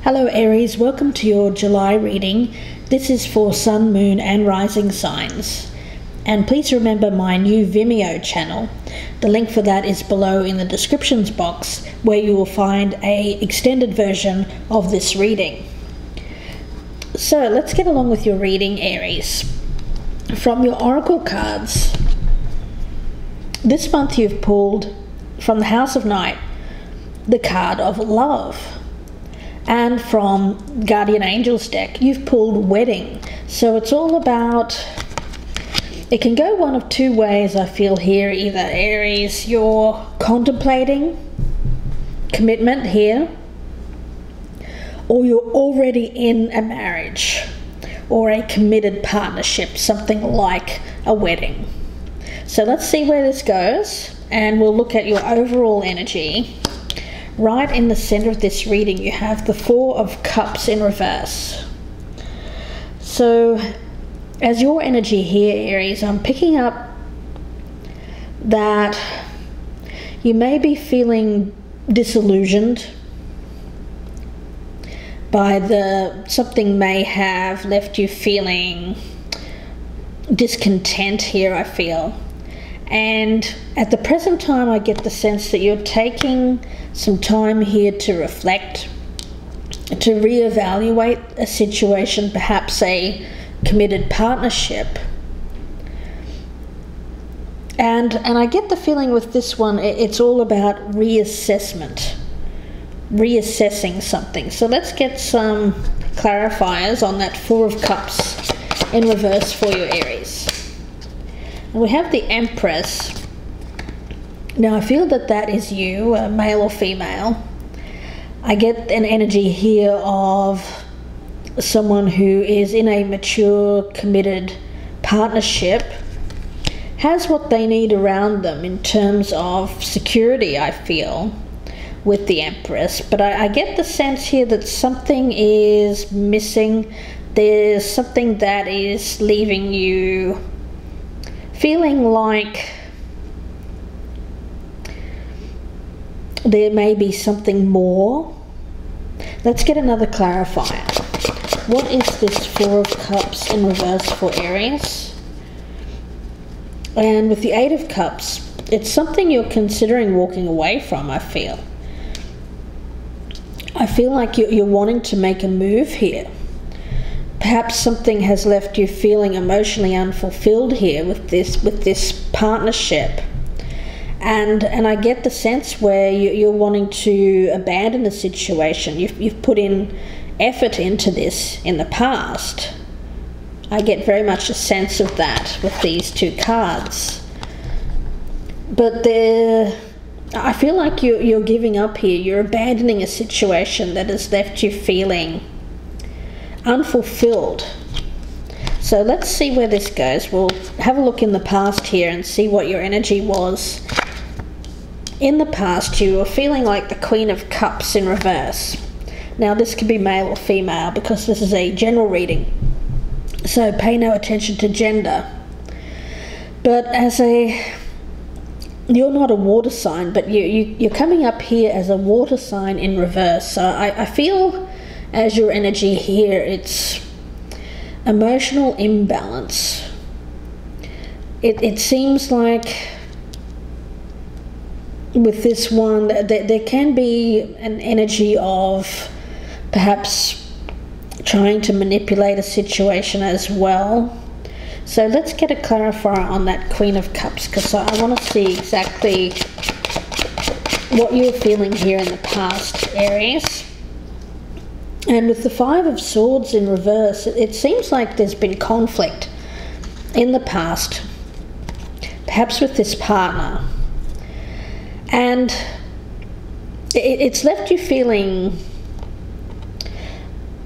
Hello Aries, welcome to your July reading. This is for Sun, Moon and Rising signs. And please remember my new Vimeo channel. The link for that is below in the descriptions box, where you will find an extended version of this reading. So let's get along with your reading, Aries. From your oracle cards, this month you've pulled from the House of Night the card of love. And from Guardian Angels deck, you've pulled wedding. So it's all about, it can go one of two ways I feel here. Either Aries, you're contemplating commitment here, or you're already in a marriage or a committed partnership, something like a wedding. So let's see where this goes, and we'll look at your overall energy. Right in the center of this reading, you have the Four of Cups in reverse. So as your energy here, Aries, I'm picking up that you may be feeling disillusioned by something may have left you feeling discontent here, I feel. And at the present time, I get the sense that you're taking some time here to reflect, to reevaluate a situation, perhaps a committed partnership. And I get the feeling with this one, it's all about reassessment, reassessing something. So let's get some clarifiers on that Four of Cups in reverse for you, Aries. And we have the Empress. Now I feel that that is you, male or female. I get an energy here of someone who is in a mature, committed partnership, has what they need around them in terms of security, I feel, with the Empress. But I get the sense here that something is missing. There's something that is leaving you feeling like there may be something more. Let's get another clarifier. What is this Four of Cups in reverse for Aries? And with the Eight of Cups, it's something you're considering walking away from, I feel. I feel like you're wanting to make a move here. Perhaps something has left you feeling emotionally unfulfilled here with this partnership. And I get the sense where you're wanting to abandon the situation. You've put in effort into this in the past. I get very much a sense of that with these two cards. But I feel like you're giving up here. You're abandoning a situation that has left you feeling unfulfilled. So let's see where this goes. We'll have a look in the past here and see what your energy was. In the past, you were feeling like the Queen of Cups in reverse. Now this could be male or female because this is a general reading, so pay no attention to gender. But you're not a water sign, but you're coming up here as a water sign in reverse. So I feel as your energy here, it's emotional imbalance. It seems like with this one, there can be an energy of perhaps trying to manipulate a situation as well. So let's get a clarifier on that Queen of Cups, because I want to see exactly what you're feeling here in the past, Aries. And with the Five of Swords in reverse, it seems like there's been conflict in the past, perhaps with this partner. And it's left you feeling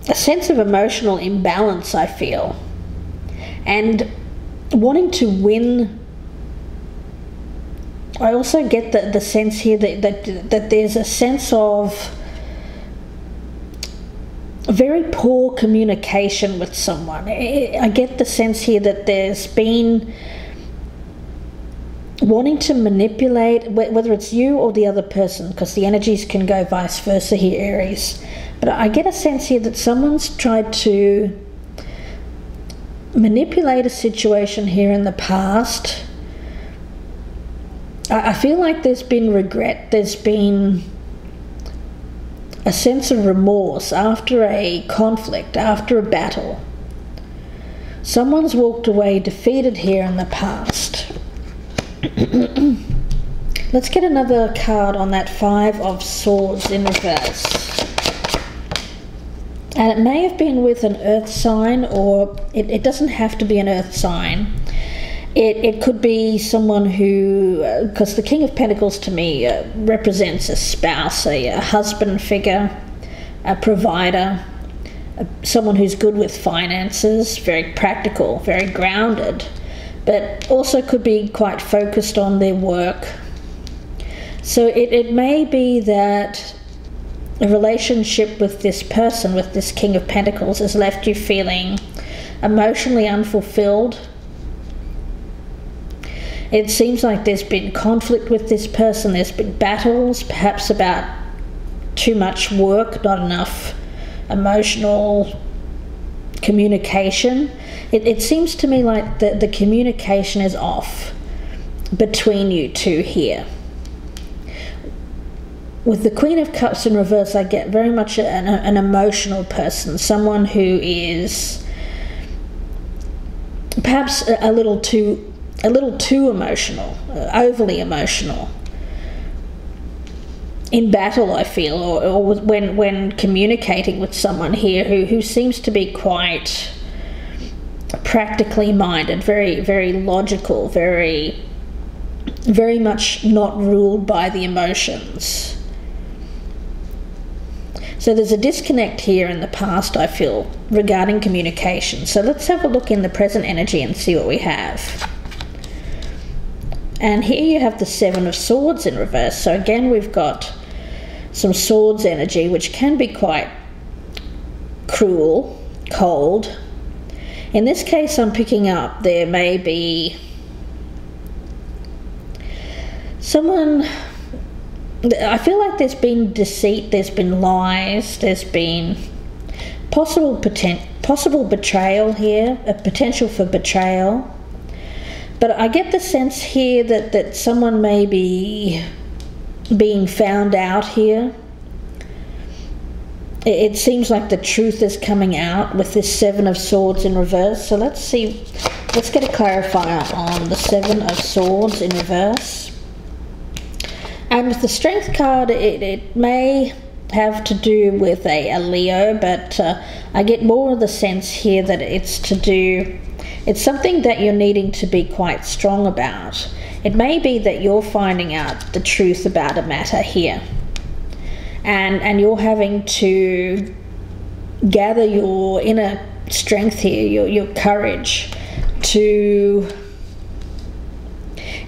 a sense of emotional imbalance, I feel, and wanting to win. I also get the sense here that there's a sense of very poor communication with someone. I get the sense here that there's been wanting to manipulate, whether it's you or the other person, because the energies can go vice versa here, Aries. But I get a sense here that someone's tried to manipulate a situation here in the past. I feel like there's been regret, there's been a sense of remorse after a conflict, after a battle. Someone's walked away defeated here in the past. Let's get another card on that Five of Swords in reverse. And it may have been with an earth sign, or it doesn't have to be an earth sign. It could be someone who, because the King of Pentacles to me represents a spouse, a husband figure, a provider, someone who's good with finances, very practical, very grounded, but also could be quite focused on their work. So it may be that a relationship with this person, with this King of Pentacles, has left you feeling emotionally unfulfilled. It seems like there's been conflict with this person, there's been battles, perhaps about too much work, not enough emotional communication. It seems to me like the communication is off between you two here. With the Queen of Cups in reverse, I get very much an emotional person, someone who is perhaps a little too emotional, overly emotional. In battle, I feel, or when communicating with someone here who seems to be quite practically minded, very, very logical, very much not ruled by the emotions. So there's a disconnect here in the past, I feel, regarding communication. So let's have a look in the present energy and see what we have. And here you have the Seven of Swords in reverse. So again, we've got some swords energy, which can be quite cruel, cold. In this case, I'm picking up there may be someone, I feel like there's been deceit, there's been lies, there's been possible betrayal here, a potential for betrayal. But I get the sense here that someone may be being found out here. It seems like the truth is coming out with this Seven of Swords in reverse. So let's see, let's get a clarifier on the Seven of Swords in reverse. And with the Strength card, it may have to do with a Leo, but I get more of the sense here that it's something that you're needing to be quite strong about. It may be that you're finding out the truth about a matter here, and you're having to gather your inner strength here, your courage to...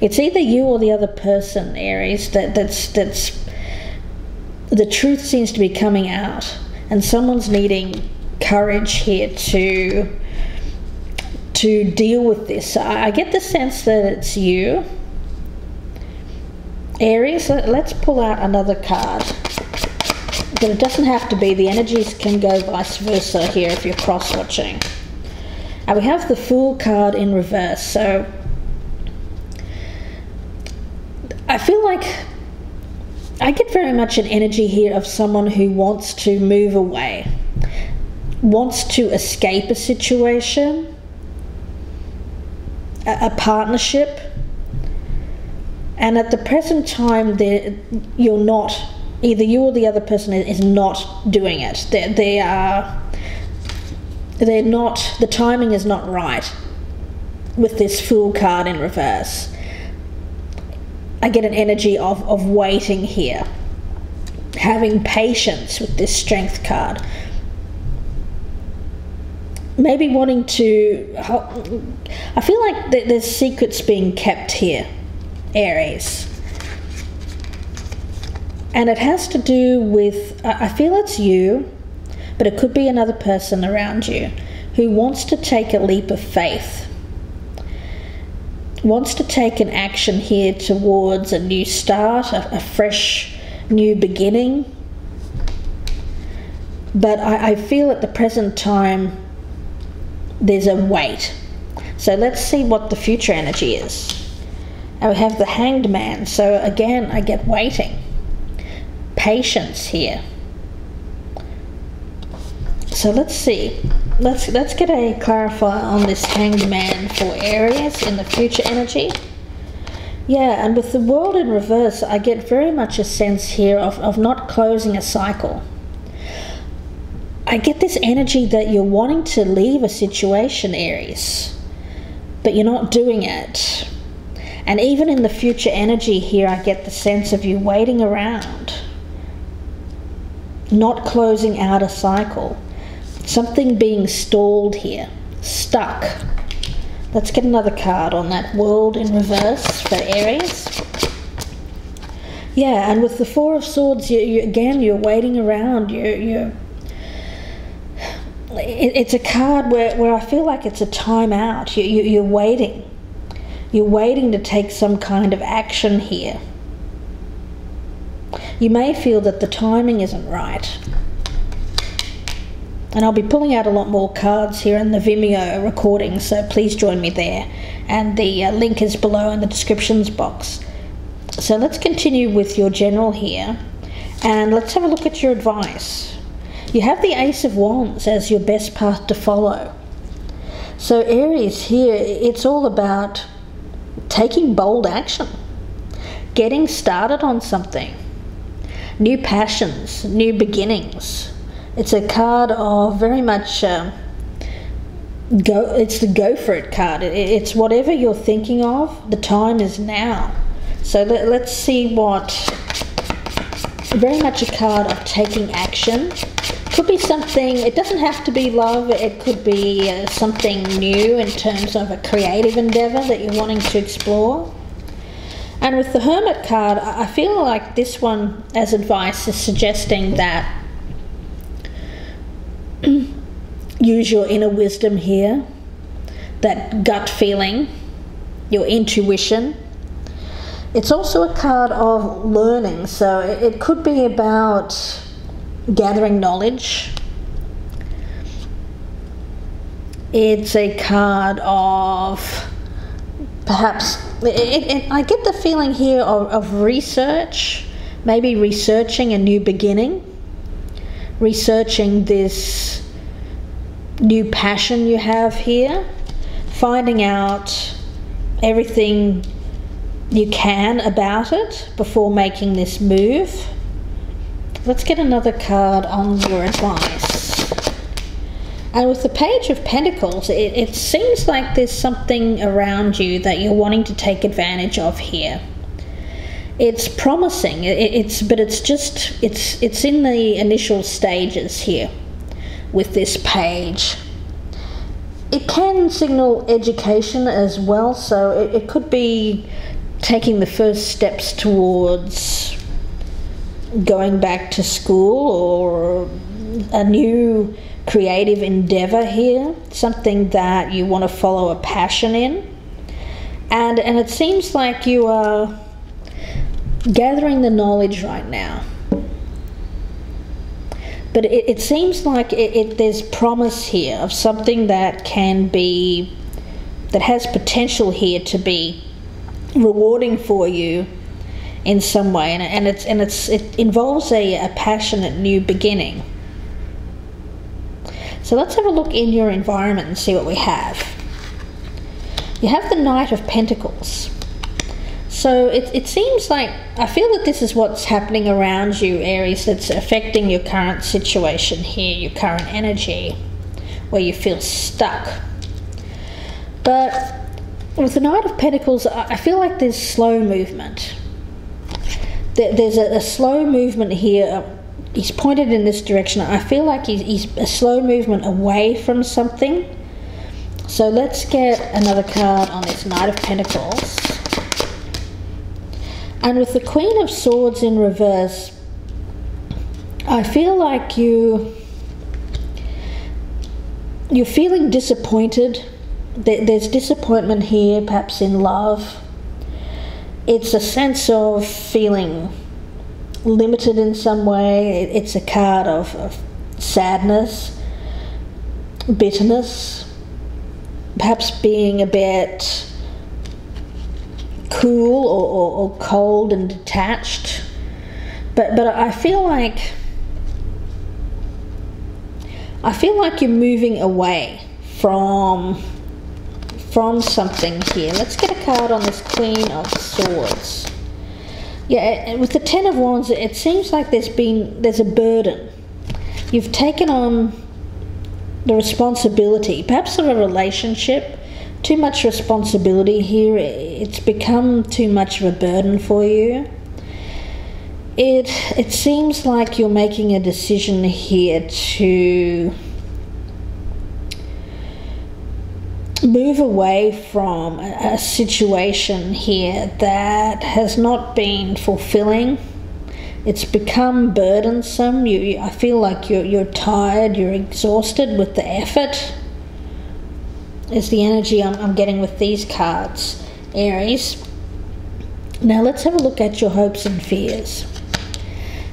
It's either you or the other person, Aries, that's the truth seems to be coming out, and someone's needing courage here to deal with this. I get the sense that it's you, Aries. Let's pull out another card, but it doesn't have to be. The energies can go vice versa here if you're cross-watching. And we have the Fool card in reverse. So I feel like I get very much an energy here of someone who wants to move away, wants to escape a situation, a partnership, and at the present time you're not, either you or the other person is not doing it. They're not, the timing is not right with this Fool card in reverse. I get an energy of waiting here, having patience with this Strength card. Maybe wanting to... I feel like there's secrets being kept here, Aries. And it has to do with... I feel it's you, but it could be another person around you who wants to take a leap of faith, wants to take an action here towards a new start, a fresh new beginning. but I feel at the present time there's a wait. So let's see what the future energy is. And we have the Hanged Man. So again, I get waiting, patience here. So let's see. Let's get a clarifier on this Hanged Man for Aries in the future energy. Yeah, and with the World in reverse, I get very much a sense here of not closing a cycle. I get this energy that you're wanting to leave a situation, Aries, but you're not doing it. And even in the future energy here, I get the sense of you waiting around, not closing out a cycle. Something being stalled here, stuck. Let's get another card on that World in reverse for Aries. Yeah, and with the Four of Swords, again, you're waiting around. It's a card where I feel like it's a time out. You're waiting. You're waiting to take some kind of action here. You may feel that the timing isn't right. And I'll be pulling out a lot more cards here in the Vimeo recording, so please join me there. And the link is below in the descriptions box. So let's continue with your general here, and let's have a look at your advice. You have the Ace of Wands as your best path to follow. So Aries here, it's all about taking bold action, getting started on something, new passions, new beginnings. It's a card of very much it's the go for it card. It's whatever you're thinking of, the time is now. So let's see what, very much a card of taking action. Could be something, it doesn't have to be love, it could be something new in terms of a creative endeavor that you're wanting to explore. And with the Hermit card, I feel like this one as advice is suggesting that use your inner wisdom here, that gut feeling, your intuition. It's also a card of learning, so it could be about gathering knowledge. It's a card of perhaps, I get the feeling here of research, maybe researching a new beginning, researching this new passion you have here, finding out everything you can about it before making this move. Let's get another card on your advice. And with the Page of Pentacles, it seems like there's something around you that you're wanting to take advantage of here. It's promising, but it's in the initial stages here with this page. It can signal education as well, so it could be taking the first steps towards going back to school or a new creative endeavor here, something that you want to follow a passion in. And it seems like you are gathering the knowledge right now. But it seems like there's promise here of something that has potential here to be rewarding for you in some way, and it involves a passionate new beginning. So let's have a look in your environment and see what we have. You have the Knight of Pentacles. So it seems like, I feel that this is what's happening around you, Aries, that's affecting your current situation here, your current energy, where you feel stuck. But with the Knight of Pentacles, I feel like there's slow movement. There's a slow movement here. He's pointed in this direction. I feel like he's a slow movement away from something. So let's get another card on this Knight of Pentacles. And with the Queen of Swords in reverse, I feel like you're feeling disappointed. There's disappointment here, perhaps in love. It's a sense of feeling limited in some way. It's a card of sadness, bitterness, perhaps being a bit cool or cold and detached. But I feel like you're moving away from something here. Let's get a card on this Queen of Swords. Yeah, with the Ten of Wands, it seems like there's a burden. You've taken on the responsibility, perhaps of a relationship. Too much responsibility here. It's become too much of a burden for you. It seems like you're making a decision here to move away from a situation here that has not been fulfilling. It's become burdensome. I feel like you're tired, you're exhausted with the effort, is the energy I'm getting with these cards, Aries. Now let's have a look at your hopes and fears.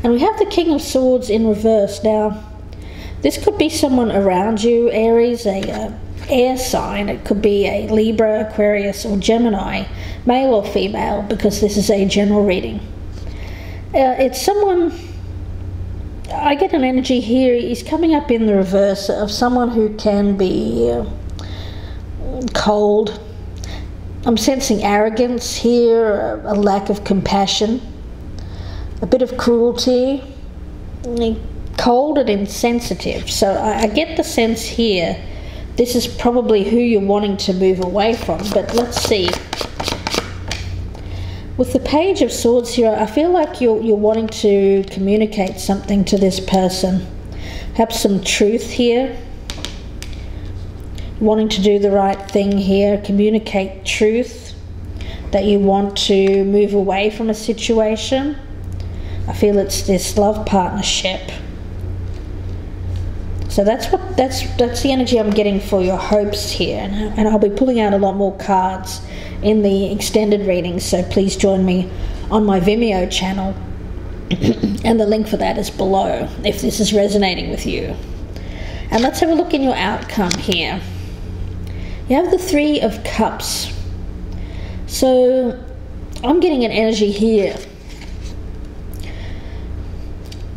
And we have the King of Swords in reverse. Now, this could be someone around you, Aries, a air sign. It could be a Libra, Aquarius, or Gemini, male or female, because this is a general reading. It's someone, I get an energy here, he's coming up in the reverse of someone who can be cold. I'm sensing arrogance here, a lack of compassion, a bit of cruelty, cold and insensitive. So I get the sense here this is probably who you're wanting to move away from. But let's see. With the Page of Swords here, I feel like you're wanting to communicate something to this person. Have some truth here. Wanting to do the right thing here. Communicate truth. That you want to move away from a situation. I feel it's this love partnership. So that's the energy I'm getting for your hopes here. And I'll be pulling out a lot more cards in the extended readings, so please join me on my Vimeo channel. And the link for that is below if this is resonating with you. And let's have a look in your outcome here. You have the Three of Cups. So I'm getting an energy here.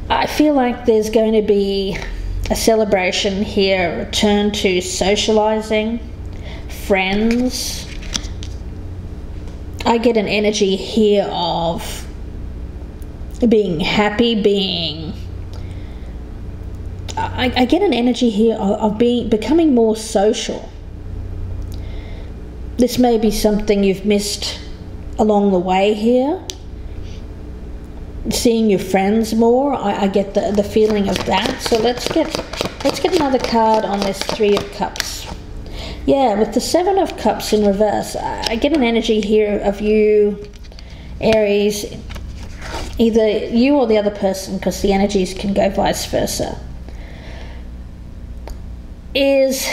I feel like there's going to be a celebration here, a return to socializing, friends. I get an energy here of being happy, I get an energy here of becoming more social. This may be something you've missed along the way here. Seeing your friends more, I get the feeling of that. So let's get another card on this Three of Cups. Yeah, with the Seven of Cups in reverse, I get an energy here of you, Aries, either you or the other person, because the energies can go vice versa, is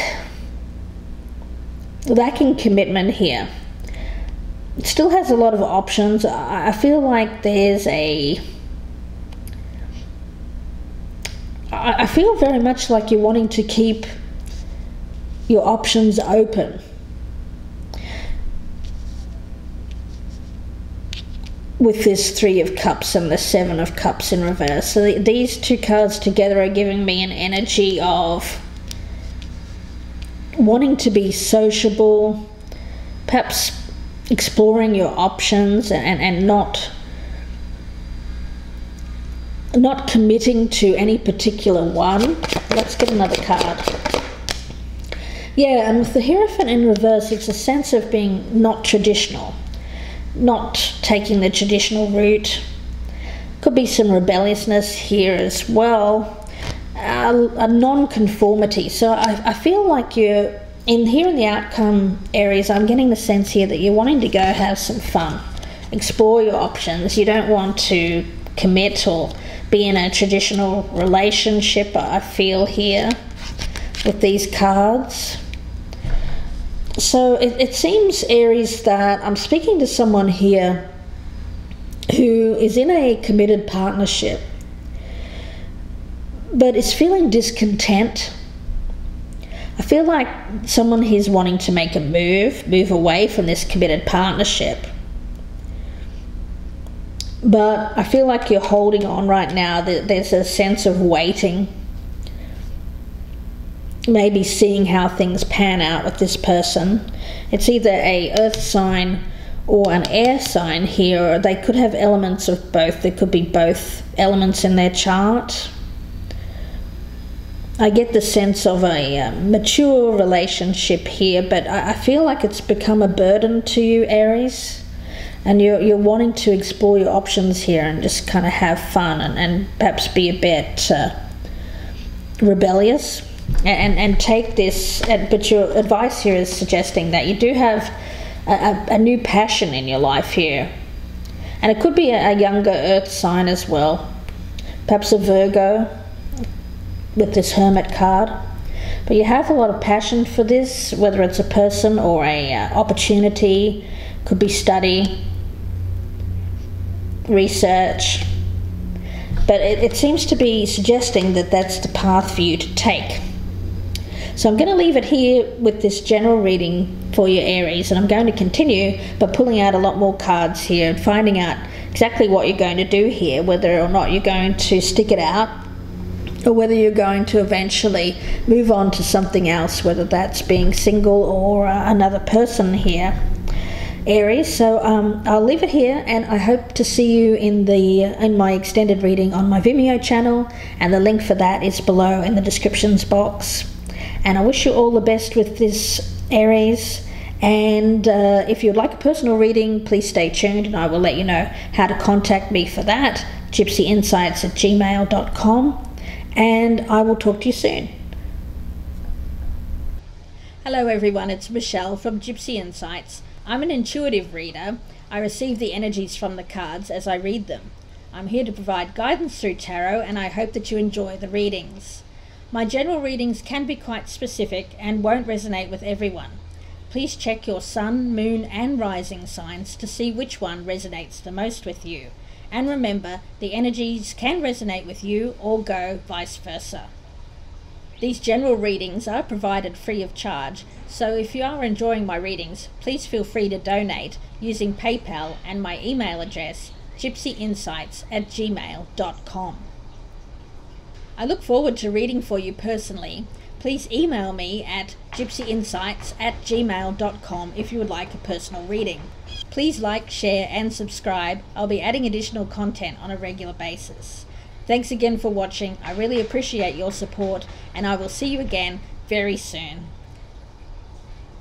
lacking commitment here. It still has a lot of options. I feel like there's I feel very much like you're wanting to keep your options open. With this Three of Cups and the Seven of Cups in reverse. So these two cards together are giving me an energy of wanting to be sociable, perhaps exploring your options and not committing to any particular one. Let's get another card. Yeah, and with the Hierophant in reverse, it's a sense of being not traditional, not taking the traditional route. Could be some rebelliousness here as well, a non-conformity. So I feel like you're in the outcome, Aries, I'm getting the sense here that you're wanting to go have some fun, explore your options. You don't want to commit or be in a traditional relationship, I feel here with these cards. So it seems, Aries, that I'm speaking to someone here who is in a committed partnership, but it's feeling discontent. I feel like someone here's wanting to make a move away from this committed partnership. But I feel like you're holding on right now. There's a sense of waiting. Maybe seeing how things pan out with this person. It's either a earth sign or an air sign here, or they could have elements of both. There could be both elements in their chart. I get the sense of a mature relationship here, but I feel like it's become a burden to you, Aries, and you're wanting to explore your options here and just kind of have fun and perhaps be a bit rebellious and take this. But your advice here is suggesting that you do have a new passion in your life here, and it could be a younger earth sign as well, perhaps a Virgo with this Hermit card. But you have a lot of passion for this, whether it's a person or a opportunity. Could be study, research, but it seems to be suggesting that that's the path for you to take. So I'm going to leave it here with this general reading for you, Aries, and I'm going to continue by pulling out a lot more cards here and finding out exactly what you're going to do here, whether or not you're going to stick it out or whether you're going to eventually move on to something else, whether that's being single or another person here, Aries. So I'll leave it here, and I hope to see you in my extended reading on my Vimeo channel, and the link for that is below in the descriptions box. And I wish you all the best with this, Aries. And if you'd like a personal reading, please stay tuned and I will let you know how to contact me for that. gypsyinsights@gmail.com. And I will talk to you soon. Hello everyone, it's Michelle from Gypsy Insights. I'm an intuitive reader. I receive the energies from the cards as I read them. I'm here to provide guidance through tarot, and I hope that you enjoy the readings. My general readings can be quite specific and won't resonate with everyone. Please check your sun, moon and rising signs to see which one resonates the most with you. And remember, the energies can resonate with you or go vice versa. These general readings are provided free of charge, so if you are enjoying my readings, please feel free to donate using PayPal and my email address, gypsyinsights@gmail.com. I look forward to reading for you personally. Please email me at gypsyinsights@gmail.com if you would like a personal reading. Please like, share and subscribe. I'll be adding additional content on a regular basis. Thanks again for watching. I really appreciate your support, and I will see you again very soon.